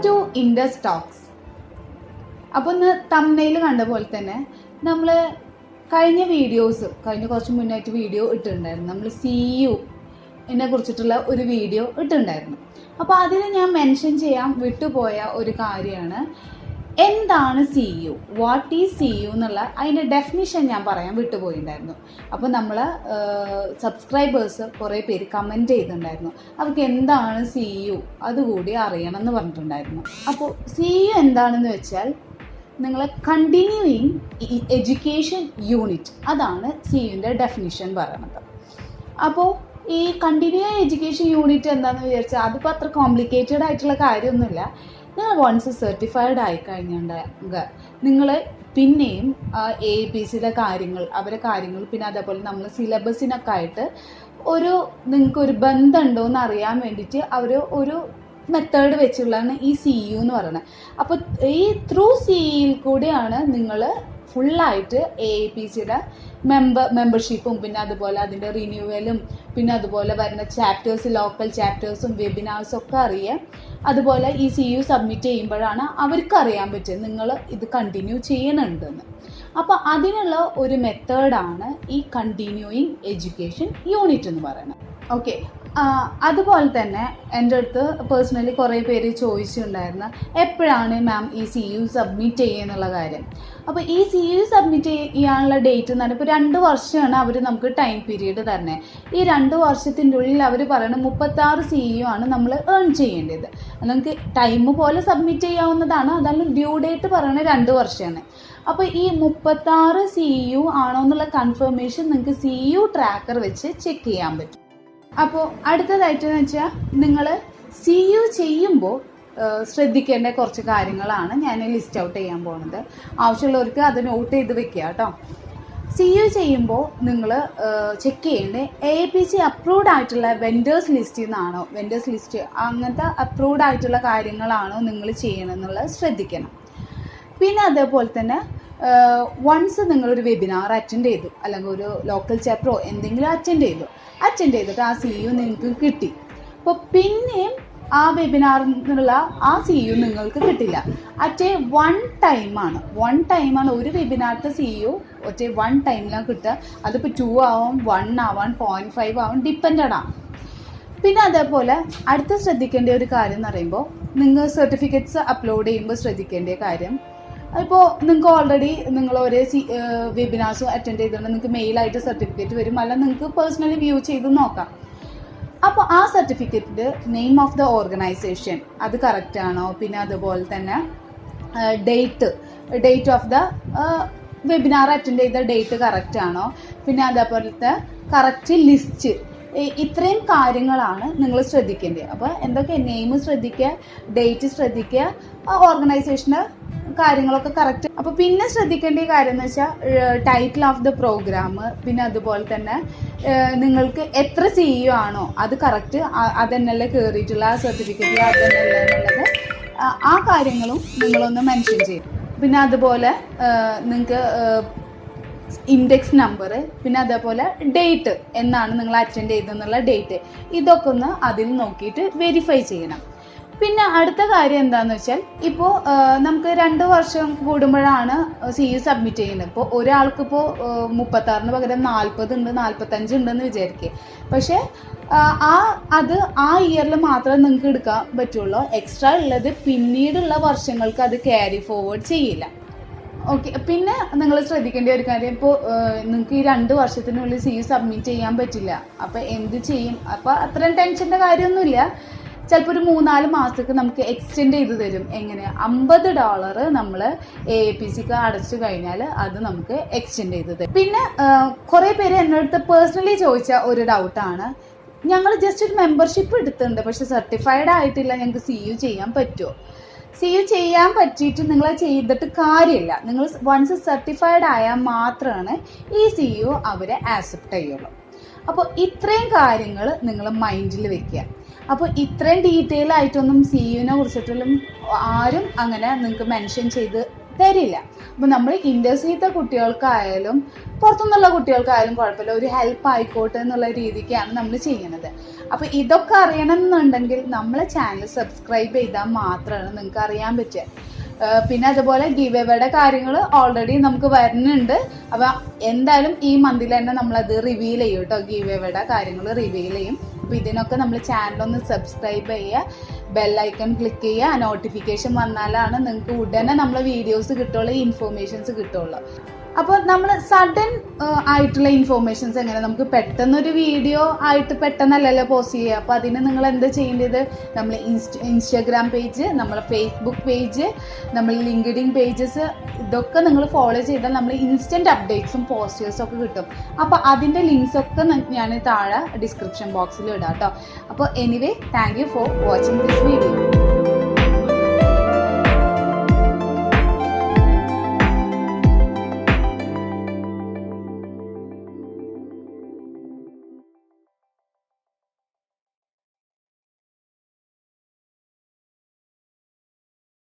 To Indus talks. അപ്പോൾ ഒന്ന് thumbnail കണ്ട പോലെ തന്നെ നമ്മൾ കഴിഞ്ഞ കുറച്ച് മുന്നായിട്ട് വീഡിയോ ഇട്ടിട്ടുണ്ടായിരുന്നു. നമ്മൾ CEU കുറിച്ചിട്ടുള്ള ഒരു വീഡിയോ ഇട്ടിട്ടുണ്ടായിരുന്നു. അപ്പോൾ അതിൽ ഞാൻ മെൻഷൻ ചെയ്യാൻ വിട്ടുപോയ ഒരു കാര്യമാണ് എന്താണ് CEU, വാട്ട് ഈസ് CEU എന്നുള്ള അതിൻ്റെ ഡെഫിനിഷൻ ഞാൻ പറയാൻ വിട്ടുപോയിട്ടുണ്ടായിരുന്നു. അപ്പോൾ നമ്മൾ സബ്സ്ക്രൈബേഴ്സ് കുറേ പേര് കമൻറ്റ് ചെയ്തിട്ടുണ്ടായിരുന്നു അവർക്ക് എന്താണ് CEU അതുകൂടി അറിയണം എന്ന് പറഞ്ഞിട്ടുണ്ടായിരുന്നു. അപ്പോൾ CEU എന്താണെന്ന് വെച്ചാൽ നിങ്ങൾ കണ്ടിന്യൂയിങ് എഡ്യൂക്കേഷൻ യൂണിറ്റ്, അതാണ് CEUൻ്റെ ഡെഫിനിഷൻ പറയുന്നത്. അപ്പോൾ ഈ കണ്ടിന്യൂയിങ് എഡ്യൂക്കേഷൻ യൂണിറ്റ് എന്താണെന്ന് വിചാരിച്ചാൽ അതിപ്പോൾ അത്ര കോംപ്ലിക്കേറ്റഡ് ആയിട്ടുള്ള കാര്യമൊന്നുമില്ല. നിങ്ങൾ വൺസ് സർട്ടിഫൈഡ് ആയിക്കഴിഞ്ഞാൽ നിങ്ങൾ പിന്നെയും AAPCയുടെ കാര്യങ്ങൾ അവരെ കാര്യങ്ങൾ പിന്നെ അതേപോലെ നമ്മൾ സിലബസിനൊക്കെ ആയിട്ട് നിങ്ങൾക്കൊരു ബന്ധമുണ്ടോ എന്ന് അറിയാൻ വേണ്ടിയിട്ട് അവർ ഒരു മെത്തേഡ് വെച്ചുള്ളതാണ് ഈ CEU എന്ന് പറയുന്നത്. അപ്പോൾ ഈ ത്രൂ CEUയിൽ കൂടിയാണ് നിങ്ങൾ ഫുള്ളായിട്ട് AAPCയുടെ മെമ്പർഷിപ്പും പിന്നെ അതുപോലെ അതിൻ്റെ റിന്യൂവലും പിന്നെ അതുപോലെ വരുന്ന ചാപ്റ്റേഴ്സ്, ലോക്കൽ ചാപ്റ്റേഴ്സും വെബിനാർസും ഒക്കെ അറിയാം. അതുപോലെ ഈ CEU സബ്മിറ്റ് ചെയ്യുമ്പോഴാണ് അവർക്ക് അറിയാൻ പറ്റുക നിങ്ങൾ ഇത് കണ്ടിന്യൂ ചെയ്യുന്നുണ്ടെന്ന്. അപ്പോൾ അതിനുള്ള ഒരു മെത്തേഡാണ് ഈ കണ്ടിന്യൂയിങ് എഡ്യൂക്കേഷൻ യൂണിറ്റ് എന്ന് പറയുന്നത്. ഓക്കെ, അതുപോലെ തന്നെ എൻ്റെ അടുത്ത് പേഴ്സണലി കുറേ പേര് ചോദിച്ചിട്ടുണ്ടായിരുന്നു എപ്പോഴാണ് മാം ഈ CEU സബ്മിറ്റ് ചെയ്യുന്നുള്ള കാര്യം. അപ്പോൾ ഈ CEU സബ്മിറ്റ് ചെയ്യാനുള്ള ഡേറ്റ് എന്ന് പറഞ്ഞാൽ ഇപ്പോൾ 2 വർഷമാണ് അവർ നമുക്ക് ടൈം പീരീഡ് തരണേ. ഈ 2 വർഷത്തിൻ്റെ ഉള്ളിൽ അവർ പറയുന്നത് 36 CEU ആണ് നമ്മൾ ഏൺ ചെയ്യേണ്ടത്. നമുക്ക് ടൈം പോലെ സബ്മിറ്റ് ചെയ്യാവുന്നതാണ്, അതായത് ഡ്യൂ ഡേറ്റ് പറയുന്നത് 2 വർഷമാണ്. അപ്പോൾ ഈ 36 CEU ആണോ എന്നുള്ള കൺഫർമേഷൻ നിങ്ങൾക്ക് CEU ട്രാക്കർ വെച്ച് ചെക്ക് ചെയ്യാൻ പറ്റും. അപ്പോൾ അടുത്തതായിട്ടെന്ന് വെച്ചാൽ നിങ്ങൾ CEU ചെയ്യുമ്പോൾ ശ്രദ്ധിക്കേണ്ട കുറച്ച് കാര്യങ്ങളാണ് ഞാൻ ലിസ്റ്റ് ഔട്ട് ചെയ്യാൻ പോകുന്നത്. ആവശ്യമുള്ളവർക്ക് അത് നോട്ട് ചെയ്ത് വെക്കുക കേട്ടോ. CEU ചെയ്യുമ്പോൾ നിങ്ങൾ ചെക്ക് ചെയ്യേണ്ടത് AAPC അപ്രൂവ്ഡ് ആയിട്ടുള്ള വെൻഡേഴ്സ് ലിസ്റ്റിൽ നിന്നാണോ, വെൻഡേഴ്സ് ലിസ്റ്റ് അങ്ങനത്തെ അപ്രൂവ്ഡ് ആയിട്ടുള്ള കാര്യങ്ങളാണോ നിങ്ങൾ ചെയ്യണമെന്നുള്ളത് ശ്രദ്ധിക്കണം. പിന്നെ അതേപോലെ തന്നെ വൺസ് നിങ്ങളൊരു വെബിനാർ അറ്റൻഡ് ചെയ്തു അല്ലെങ്കിൽ ഒരു ലോക്കൽ ചാപ്റ്ററോ എന്തെങ്കിലും അറ്റൻഡ് ചെയ്തിട്ട് ആ CEU നിങ്ങൾക്ക് കിട്ടി. അപ്പോൾ പിന്നെയും ആ വെബിനാറിൽ നിന്നുള്ള ആ CEU നിങ്ങൾക്ക് കിട്ടില്ല. വൺ ടൈമാണ് ഒരു വെബിനാറിൻ്റെ CEU വൺ ടൈമിലാണ് കിട്ടുക. അതിപ്പോൾ 2 ആവാം, 1 ആവാം, 0.5 ആവാം, ഡിപ്പെൻഡഡ് ആണ്. പിന്നെ അതേപോലെ അടുത്ത് ശ്രദ്ധിക്കേണ്ട ഒരു കാര്യം എന്ന് പറയുമ്പോൾ നിങ്ങൾ സർട്ടിഫിക്കറ്റ്സ് അപ്ലോഡ് ചെയ്യുമ്പോൾ ശ്രദ്ധിക്കേണ്ട കാര്യം, ഇപ്പോൾ നിങ്ങൾക്ക് ഓൾറെഡി നിങ്ങൾ ഒരേ വെബിനാർസും അറ്റൻഡ് ചെയ്തിട്ടുണ്ട്, നിങ്ങൾക്ക് മെയിലായിട്ട് സർട്ടിഫിക്കറ്റ് വരും, അല്ല നിങ്ങൾക്ക് പേഴ്സണലി വ്യൂ ചെയ്ത് നോക്കാം. അപ്പോൾ ആ സർട്ടിഫിക്കറ്റിൻ്റെ നെയിം ഓഫ് ദ ഓർഗനൈസേഷൻ അത് കറക്റ്റ് ആണോ, പിന്നെ അതുപോലെ തന്നെ date of the webinar attend ചെയ്ത ഡേറ്റ് കറക്റ്റ് ആണോ, പിന്നെ അതേപോലത്തെ കറക്റ്റ് ലിസ്റ്റ്, ഇത്രയും കാര്യങ്ങളാണ് നിങ്ങൾ ശ്രദ്ധിക്കേണ്ടത്. അപ്പോൾ എന്തൊക്കെ നെയിം ശ്രദ്ധിക്കുക, ഡേറ്റ് ശ്രദ്ധിക്കുക, ഓർഗനൈസേഷൻ്റെ കാര്യങ്ങളൊക്കെ കറക്റ്റ്. അപ്പോൾ പിന്നെ ശ്രദ്ധിക്കേണ്ട കാര്യം എന്ന് വെച്ചാൽ ടൈറ്റിൽ ഓഫ് ദ പ്രോഗ്രാം, പിന്നെ അതുപോലെ തന്നെ നിങ്ങൾക്ക് എത്ര CEU ആണോ അത് കറക്റ്റ് അതെന്നല്ലേ കയറിയിട്ടുള്ള ആ സർട്ടിഫിക്കറ്റിൽ അതെന്നല്ലേ എന്നുള്ളത് ആ കാര്യങ്ങളും നിങ്ങളൊന്ന് മെൻഷൻ ചെയ്യും. പിന്നെ അതുപോലെ നിങ്ങൾക്ക് ഇൻഡെക്സ് നമ്പർ, പിന്നെ അതേപോലെ ഡേറ്റ് എന്നാണ് നിങ്ങൾ അറ്റൻഡ് ചെയ്തെന്നുള്ള ഡേറ്റ്, ഇതൊക്കെ ഒന്ന് അതിൽ നോക്കിയിട്ട് വെരിഫൈ ചെയ്യണം. പിന്നെ അടുത്ത കാര്യം എന്താണെന്ന് വെച്ചാൽ ഇപ്പോൾ നമുക്ക് 2 വർഷം കൂടുമ്പോഴാണ് CEU സബ്മിറ്റ് ചെയ്യുന്നത്. ഇപ്പോൾ ഒരാൾക്കിപ്പോൾ 36 പകരം 40 ഉണ്ട്, 45 ഉണ്ടെന്ന് വിചാരിക്കുക. പക്ഷേ അത് ആ ഇയറിൽ മാത്രമേ നിങ്ങൾക്ക് എടുക്കാൻ പറ്റുള്ളൂ. എക്സ്ട്രാ ഉള്ളത് പിന്നീടുള്ള വർഷങ്ങൾക്ക് അത് ക്യാരി ഫോർവേഡ് ചെയ്യില്ല. ഓക്കെ, പിന്നെ നിങ്ങൾ ശ്രദ്ധിക്കേണ്ട ഒരു കാര്യം, ഇപ്പോൾ നിങ്ങൾക്ക് ഈ 2 വർഷത്തിനുള്ളിൽ CEU സബ്മിറ്റ് ചെയ്യാൻ പറ്റില്ല. അപ്പോൾ എന്ത് ചെയ്യും? അപ്പോൾ അത്രയും ടെൻഷൻ്റെ കാര്യമൊന്നുമില്ല. ചിലപ്പോൾ ഒരു 3-4 മാസത്തേക്ക് നമുക്ക് എക്സ്റ്റെൻഡ് ചെയ്ത് തരും. എങ്ങനെ? $50 നമ്മൾ AAPCക്ക് അടച്ചു കഴിഞ്ഞാൽ അത് നമുക്ക് എക്സ്റ്റെൻഡ് ചെയ്ത് തരും. പിന്നെ കുറേ പേര് എന്നോട് പേഴ്സണലി ചോദിച്ച ഒരു ഡൗട്ടാണ്, ഞങ്ങൾ ജസ്റ്റ് ഒരു മെമ്പർഷിപ്പ് എടുത്തിട്ടുണ്ട് പക്ഷെ സർട്ടിഫൈഡ് ആയിട്ടില്ല, ഞങ്ങൾക്ക് CEU ചെയ്യാൻ പറ്റുമോ? CEU ചെയ്യാൻ പറ്റിയിട്ട് നിങ്ങൾ ചെയ്തിട്ട് കാര്യമില്ല. നിങ്ങൾ വൺസ് സർട്ടിഫൈഡ് ആയാൽ മാത്രമാണ് ഈ CEU അവരെ ആക്സെപ്റ്റ് ചെയ്യുള്ളൂ. അപ്പോൾ ഇത്രയും കാര്യങ്ങൾ നിങ്ങൾ മൈൻഡിൽ വെക്കുക. അപ്പോൾ ഇത്രയും ഡീറ്റെയിൽ ആയിട്ടൊന്നും CEUനെ കുറിച്ചിട്ടുള്ള ആരും അങ്ങനെ നിങ്ങൾക്ക് മെൻഷൻ ചെയ്ത് തരില്ല. അപ്പോൾ നമ്മൾ ഇൻഡസ്ട്രിയിലത്തെ കുട്ടികൾക്കായാലും പുറത്തുനിന്നുള്ള കുട്ടികൾക്കായാലും കുഴപ്പമില്ല, ഒരു ഹെൽപ്പ് ആയിക്കോട്ടെ എന്നുള്ള രീതിക്കാണ് നമ്മൾ ചെയ്യുന്നത്. അപ്പോൾ ഇതൊക്കെ അറിയണം എന്നുണ്ടെങ്കിൽ നമ്മളെ ചാനൽ സബ്സ്ക്രൈബ് ചെയ്താൽ മാത്രമാണ് നിങ്ങൾക്ക് അറിയാൻ പറ്റുക. പിന്നെ അതുപോലെ ഗിവ് എവേയുടെ കാര്യങ്ങൾ ഓൾറെഡി നമുക്ക് വരുന്നുണ്ട്. അപ്പോൾ എന്തായാലും ഈ മന്തിൽ തന്നെ നമ്മളത് റിവീൽ ചെയ്യും കേട്ടോ, ഗിവ് എവേയുടെ കാര്യങ്ങൾ റിവീൽ ചെയ്യും. അപ്പോൾ ഇതിനൊക്കെ നമ്മൾ ചാനലൊന്ന് സബ്സ്ക്രൈബ് ചെയ്യുക, ബെല്ലൈക്കൺ ക്ലിക്ക് ചെയ്യുക, നോട്ടിഫിക്കേഷൻ വന്നാലാണ് നിങ്ങൾക്ക് ഉടനെ നമ്മളെ വീഡിയോസ് കിട്ടുള്ളൂ, ഇൻഫോർമേഷൻസ് കിട്ടുള്ളൂ. അപ്പോൾ നമ്മൾ സഡൻ ആയിട്ടുള്ള ഇൻഫോർമേഷൻസ് എങ്ങനെ നമുക്ക് പെട്ടെന്നൊരു വീഡിയോ ആയിട്ട് പെട്ടെന്നല്ലല്ലോ പോസ്റ്റ് ചെയ്യുക. അപ്പോൾ അതിന് നിങ്ങൾ എന്താ ചെയ്യേണ്ടത്, നമ്മൾ ഇൻസ്റ്റാഗ്രാം പേജ്, നമ്മളെ ഫേസ്ബുക്ക് പേജ്, നമ്മൾ ലിങ്ക്ഡിൻ പേജസ്, ഇതൊക്കെ നിങ്ങൾ ഫോളോ ചെയ്താൽ നമ്മൾ ഇൻസ്റ്റൻറ്റ് അപ്ഡേറ്റ്സും പോസ്റ്റേഴ്സും ഒക്കെ കിട്ടും. അപ്പോൾ അതിൻ്റെ ലിങ്ക്സ് ഒക്കെ ഞാൻ താഴെ ഡിസ്ക്രിപ്ഷൻ ബോക്സിൽ ഇടാം കേട്ടോ. അപ്പോൾ anyway, thank you for watching this video.